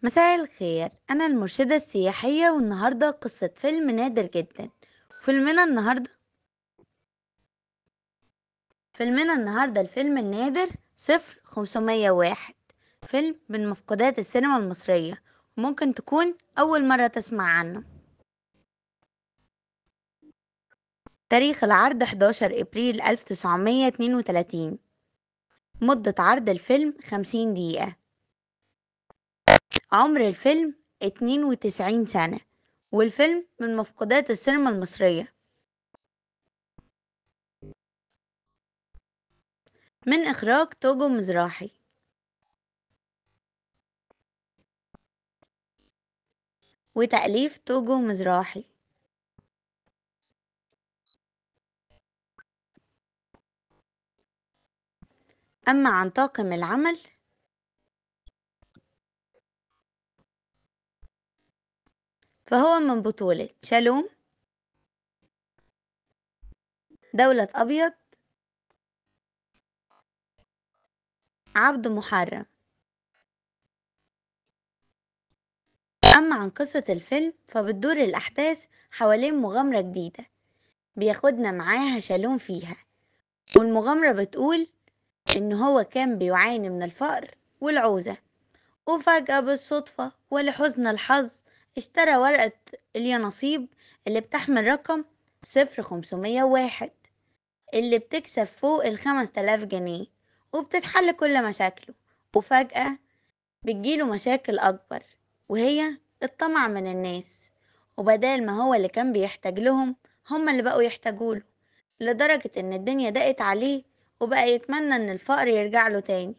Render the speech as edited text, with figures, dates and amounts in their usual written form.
مساء الخير، أنا المرشدة السياحية والنهاردة قصة فيلم نادر جدا. فيلمنا النهاردة الفيلم النادر 0501. فيلم من مفقودات السينما المصرية، وممكن تكون أول مرة تسمع عنه. تاريخ العرض 11 إبريل 1932. مدة عرض الفيلم 50 دقيقة. عمر الفيلم 92 سنة، والفيلم من مفقودات السينما المصرية. من إخراج توجو مزراحي، وتأليف توجو مزراحي. أما عن طاقم العمل فهو من بطولة شالوم، دولة أبيض، عبد محرم. أما عن قصة الفيلم فبتدور الأحداث حوالين مغامرة جديدة بياخدنا معاها شالوم فيها، والمغامرة بتقول إن هو كان بيعاني من الفقر والعوزة، وفجأة بالصدفة ولحسن الحظ اشترى ورقة اليانصيب اللي بتحمل رقم 0501، اللي بتكسب فوق ال5000 جنيه، وبتتحل كل مشاكله. وفجأة بتجيله مشاكل أكبر، وهي الطمع من الناس، وبدال ما هو اللي كان بيحتاج لهم هما اللي بقوا يحتاجوله، لدرجة إن الدنيا ضاقت عليه وبقى يتمنى إن الفقر يرجع له تاني.